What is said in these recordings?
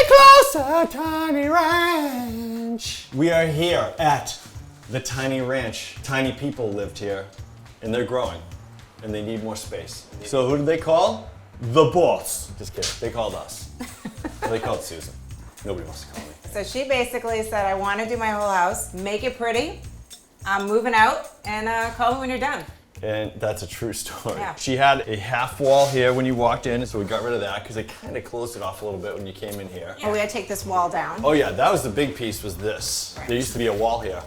closer, Tiny Ranch. We are here at the Tiny Ranch. Tiny people lived here, and they're growing, and they need more space. So who did they call? The boss. Just kidding. They called us. They called Susan. Nobody wants to call me. So she basically said, I want to do my whole house, make it pretty. I'm moving out, and call me when you're done. And that's a true story. Yeah. She had a half wall here when you walked in, so we got rid of that because they kind of closed it off a little bit when you came in here. Oh, we had to take this wall down. Oh yeah, that was the big piece, was this. Right. There used to be a wall here.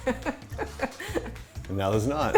And now there's not.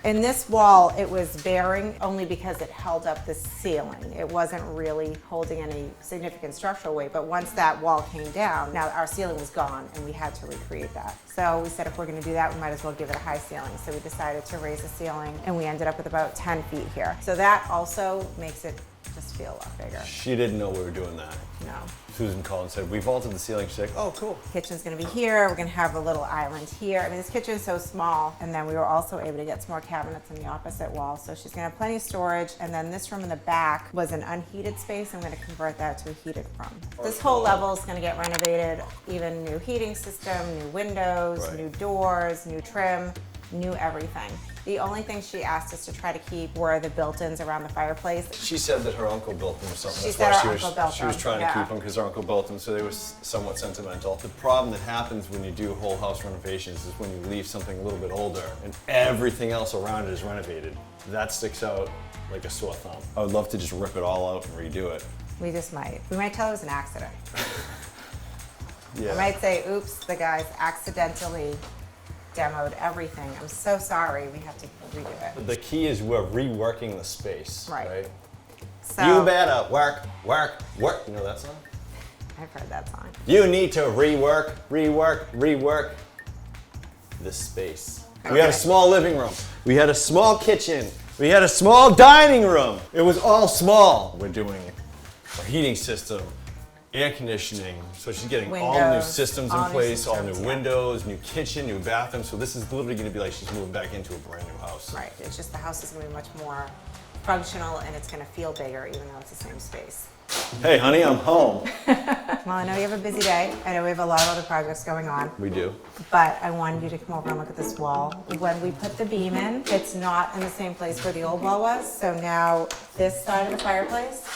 In this wall, it was bearing only because it held up the ceiling. It wasn't really holding any significant structural weight, but once that wall came down, now our ceiling was gone and we had to recreate that. So we said if we're gonna do that, we might as well give it a high ceiling. So we decided to raise the ceiling and we ended up with about 10 feet here. So that also makes it just feel a lot bigger. She didn't know we were doing that. No. Susan called and said, we vaulted the ceiling. She's like, oh, cool. Kitchen's gonna be here, we're gonna have a little island here. I mean, this kitchen is so small, and then we were also able to get some more cabinets in the opposite wall, so she's gonna have plenty of storage, and then this room in the back was an unheated space. I'm gonna convert that to a heated room. This whole level is gonna get renovated, even new heating system, new windows, Right. new doors, new trim, new everything. The only thing she asked us to try to keep were the built-ins around the fireplace. She said that her uncle built them or something. She That's said why her uncle built she was them, trying yeah. to keep them because her uncle built them, so they were somewhat sentimental. The problem that happens when you do whole house renovations is when you leave something a little bit older and everything else around it is renovated. That sticks out like a sore thumb. I would love to just rip it all out and redo it. We just might. We might tell it was an accident. Yeah. I might say, oops, the guys accidentally demoed everything. I'm so sorry, we have to redo it. The key is we're reworking the space, Right. right? So, You better work, work, work. You know that song? I've heard that song. You need to rework, rework, rework this space. We had a Okay. small living room. We had a small kitchen. We had a small dining room. It was all small. We're doing a heating system, air conditioning. So she's getting all new Windows, systems in all new place, all systems, new yeah. windows, new kitchen, new bathroom. So this is literally gonna be like she's moving back into a brand new house. Right, it's just the house is gonna be much more functional and it's gonna feel bigger even though it's the same space. Hey honey, I'm home. Well, I know you have a busy day. I know we have a lot of other projects going on, We do. but I wanted you to come over and look at this wall. When we put the beam in, it's not in the same place where the old wall was. So now this side of the fireplace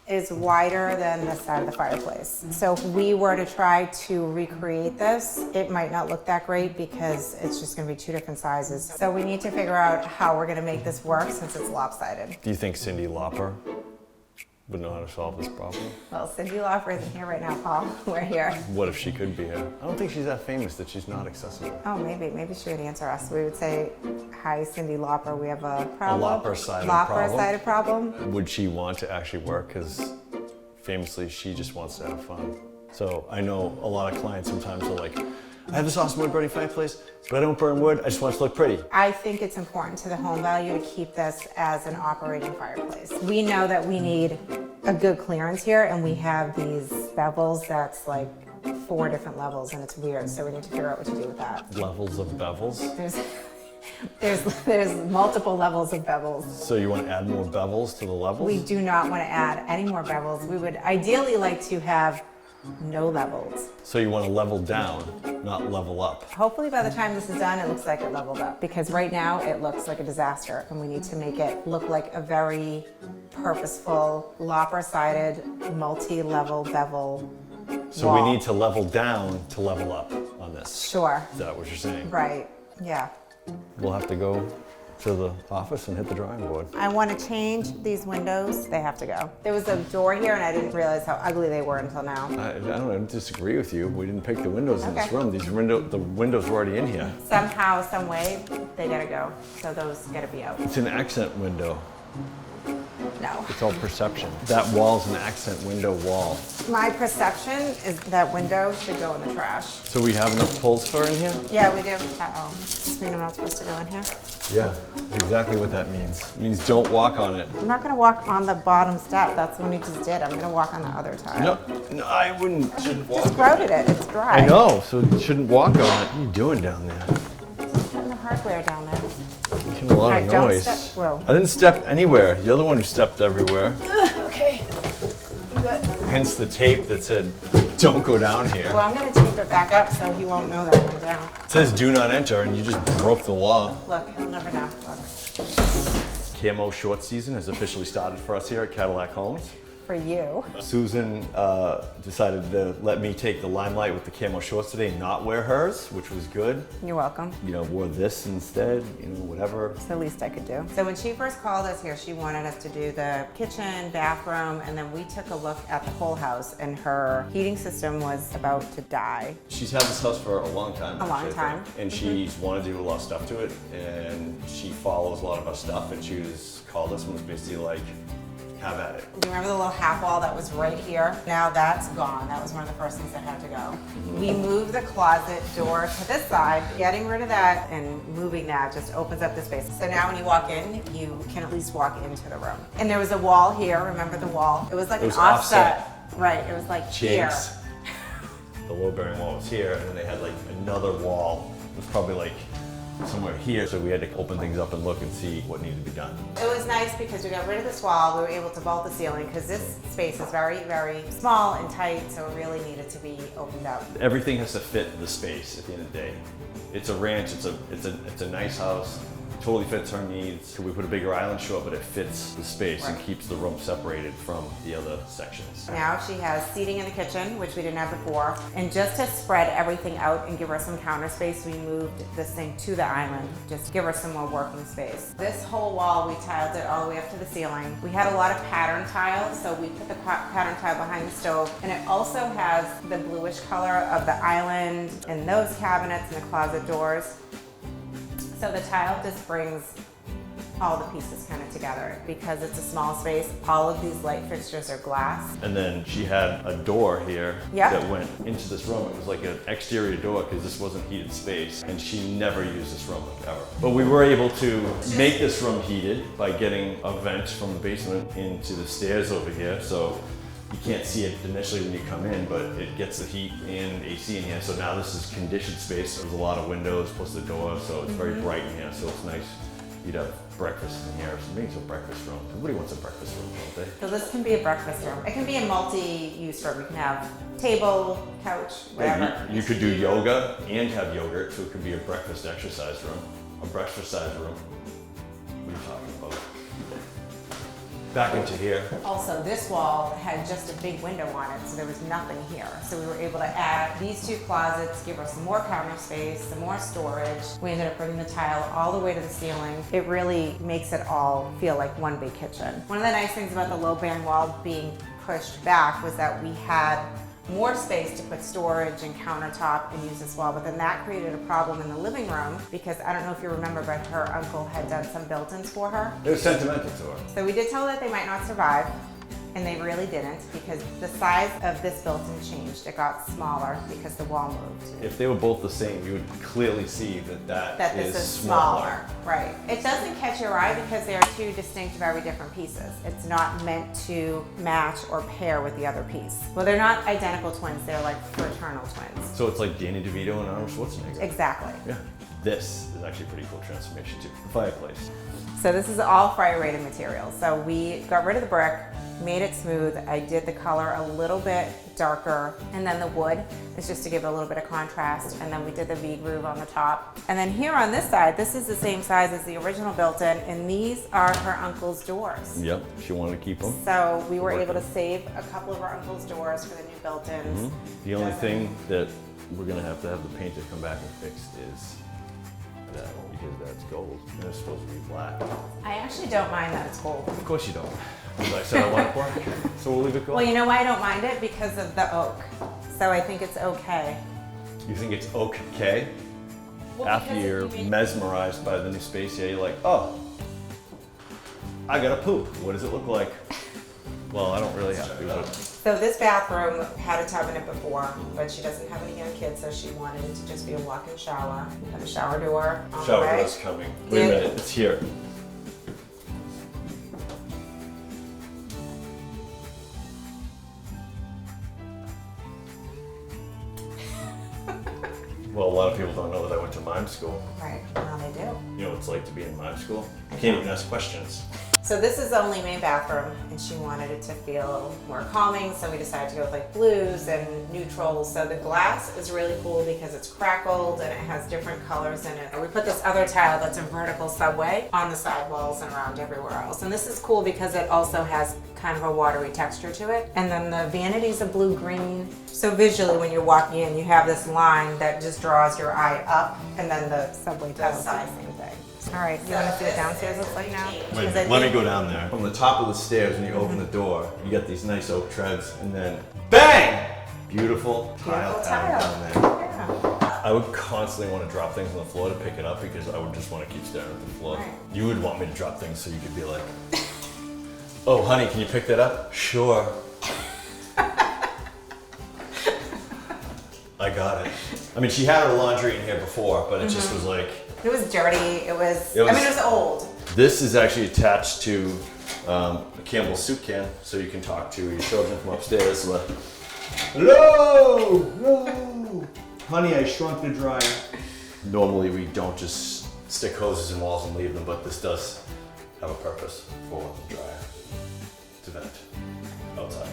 is wider than this side of the fireplace. So if we were to try to recreate this, it might not look that great because it's just gonna be two different sizes. So we need to figure out how we're gonna make this work since it's lopsided. Do you think Cyndi Lauper would know how to solve this problem? Well, Cyndi Lauper isn't here right now, Paul. We're here. What if she could be here? I don't think she's that famous that she's not accessible. Oh, maybe she would answer us. We would say, hi, Cyndi Lauper, we have a problem. lopper-sided problem? Lopper-sided problem. Would she want to actually work? Because famously, she just wants to have fun. So I know a lot of clients sometimes are like, I have this awesome wood burning fireplace, but I don't burn wood. I just want it to look pretty. I think it's important to the home value to keep this as an operating fireplace. We know that we need a good clearance here, and we have these bevels that's like 4 different levels, and it's weird, so we need to figure out what to do with that. Levels of bevels. There's multiple levels of bevels. So you want to add more bevels to the levels? We do not want to add any more bevels. We would ideally like to have no levels. So you want to level down, not level up. Hopefully by the time this is done, it looks like it leveled up, because right now it looks like a disaster, and we need to make it look like a very purposeful, lopper-sided, multi-level bevel So wall. we need to level down to level up on this. Sure, Is that what you're saying? right, yeah. We'll have to go to the office and hit the drawing board. I want to change these windows. They have to go. There was a door here, and I didn't realize how ugly they were until now. I don't disagree with you. We didn't pick the windows in this Okay. room. The windows were already in here. Somehow, some way, they gotta go. So those gotta be out. It's an accent window. No. It's all perception. That wall's an accent window wall. My perception is that window should go in the trash. So we have enough pulls for in here? Yeah, we do. Uh-oh. Does this mean I'm not supposed to go in here? Yeah, exactly what that means. It means don't walk on it. I'm not gonna walk on the bottom step. That's the one you just did. I'm gonna walk on the other tile. No, I wouldn't. Shouldn't walk. Just grouted it. It's dry. I know, so you shouldn't walk on it. What are you doing down there? Putting the hardware down there. making a lot of Alright, don't noise. step- whoa. I didn't step anywhere. You're the one who stepped everywhere. Okay. Good. Hence the tape that said, don't go down here. Well, I'm gonna tape it back up so he won't know that I went down. It says do not enter and you just broke the law. Look, he'll never know. Look. Camo short season has officially started for us here at Cadillac Homes. For you. Susan decided to let me take the limelight with the camo shorts today, not wear hers, which was good. You're welcome. You know, wore this instead, you know, whatever. It's the least I could do. So when she first called us here, she wanted us to do the kitchen, bathroom, and then we took a look at the whole house and her heating system was about to die. She's had this house for a long time. A long actually, I time. think. And she's wanted to do a lot of stuff to it, and she follows a lot of our stuff, and she was called us and was basically like, have at it. Do you remember the little half wall that was right here? Now that's gone. That was one of the first things that had to go. We moved the closet door to this side. Getting rid of that and moving that just opens up the space. So now when you walk in, you can at least walk into the room. And there was a wall here. Remember the wall? It was like It was an offset. Right. It was like here. Jinx. The low bearing wall was here, and then they had like another wall. It was probably like somewhere here, so we had to open things up and look and see what needed to be done. It was nice because we got rid of this wall. We were able to vault the ceiling because this space is very, very small and tight, so it really needed to be opened up. Everything has to fit the space at the end of the day. It's a ranch, it's a nice house, totally fits our needs. Could we put a bigger island? Sure, but it fits the space and Right. keeps the room separated from the other sections. Now she has seating in the kitchen, which we didn't have before. And just to spread everything out and give her some counter space, we moved this thing to the island, just to give her some more working space. This whole wall, we tiled it all the way up to the ceiling. We had a lot of pattern tiles, so we put the pattern tile behind the stove. And it also has the bluish color of the island and those cabinets and the closet doors. So the tile just brings all the pieces kind of together. Because it's a small space, all of these light fixtures are glass. And then she had a door here Yeah. that went into this room. It was like an exterior door because this wasn't heated space, and she never used this room like ever. But we were able to make this room heated by getting a vent from the basement into the stairs over here. So you can't see it initially when you come in, but it gets the heat and AC in here. So now this is conditioned space. There's a lot of windows plus the door, so it's very bright in here. So it's nice. You'd have breakfast in here. So maybe it's a breakfast room. Everybody wants a breakfast room, don't they? So this can be a breakfast room. It can be a multi-use room. You can have table, couch, whatever. Like you could do yoga and have yogurt, so it could be a breakfast exercise room, a breakfast size room. What are you talking about? Back into here. Also, this wall had just a big window on it, so there was nothing here. So we were able to add these two closets, give her some more counter space, some more storage. We ended up bringing the tile all the way to the ceiling. It really makes it all feel like one big kitchen. One of the nice things about the low bearing wall being pushed back was that we had more space to put storage and countertop and use this wall, but then that created a problem in the living room because I don't know if you remember, but her uncle had done some built-ins for her. It was sentimental to her. So we did tell her that they might not survive, and they really didn't because the size of this built-in changed. It got smaller because the wall moved. If they were both the same, you would clearly see that That this is smaller. Right. It doesn't catch your eye because they are two distinct, very different pieces. It's not meant to match or pair with the other piece. Well, they're not identical twins. They're like fraternal twins. So it's like Danny DeVito and Arnold Schwarzenegger. Exactly. Yeah. This is actually a pretty cool transformation too. The fireplace. So this is all fire rated material. So we got rid of the brick, made it smooth. I did the color a little bit darker, and then the wood is just to give it a little bit of contrast. And then we did the V-groove on the top. And then here on this side, this is the same size as the original built-in, and these are her uncle's doors. Yep. She wanted to keep them. So we were able to save a couple of our uncle's doors for the new built-ins. The only thing that we're gonna have to have the painter come back and fix is that, because that's gold and it's supposed to be black. I actually don't mind that it's gold. Of course you don't. As I said, I want it black, so we'll leave it gold. Well, you know why I don't mind it? Because of the oak. So I think it's okay. You think it's okay? Well, After because you're if you make- mesmerized by the new space, yeah, you're like, oh, I gotta poop. What does it look like? Well, I don't really have to, but So this bathroom had a tub in it before, but she doesn't have any young kids, so she wanted it to just be a walk-in shower. Have a shower door on the shower way. door's coming. Wait a Yeah. minute, it's here. Well, a lot of people don't know that I went to mime school. Right, now they do. You know what it's like to be in mime school? You can't even ask questions. So this is the only main bathroom, and she wanted it to feel more calming, so we decided to go with like blues and neutrals. So the glass is really cool because it's crackled and it has different colors in it. And we put this other tile that's a vertical subway on the side walls and around everywhere else. And this is cool because it also has kind of a watery texture to it. And then the vanity's a blue-green. So visually when you're walking in, you have this line that just draws your eye up, and then the subway tiles do the same thing. All right, you want to see what downstairs looks like now? Wait, 'Cause I let me think- go down there. From the top of the stairs, when you open the door, you get these nice oak treads, and then bang! Beautiful tile Beautiful added tile. down there. Yeah. I would constantly want to drop things on the floor to pick it up because I would just want to keep staring at the floor. Right. You would want me to drop things so you could be like, oh, honey, can you pick that up? Sure. I got it. I mean, she had her laundry in here before, but it just was like, It was dirty. It was It was- I mean, it was old. this is actually attached to a Campbell's soup can, so you can talk to your children from upstairs. Like, hello, hello, honey, I shrunk the dryer. Normally, we don't just stick hoses in walls and leave them, but this does have a purpose for the dryer to vent outside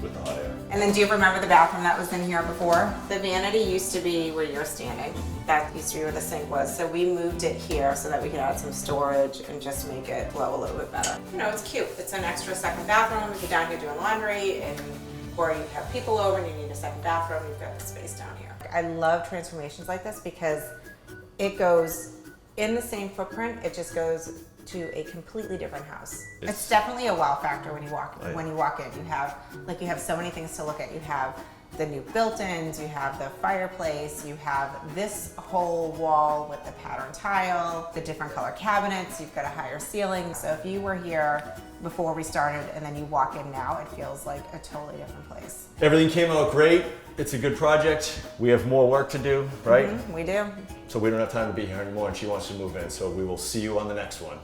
with the hot air. And then do you remember the bathroom that was in here before? The vanity used to be where you're standing. That used to be where the sink was. So we moved it here so that we could add some storage and just make it flow a little bit better. You know, it's cute. It's an extra second bathroom. If you're down here doing laundry or you have people over and you need a second bathroom, you've got the space down here. I love transformations like this because it goes in the same footprint. It just goes to a completely different house. It's definitely a wow factor when you walk in. You have so many things to look at. You have the new built-ins, you have the fireplace, you have this whole wall with the pattern tile, the different color cabinets, you've got a higher ceiling. So if you were here before we started and then you walk in now, it feels like a totally different place. Everything came out great. It's a good project. We have more work to do, right? We do. So we don't have time to be here anymore, and she wants to move in. So we will see you on the next one.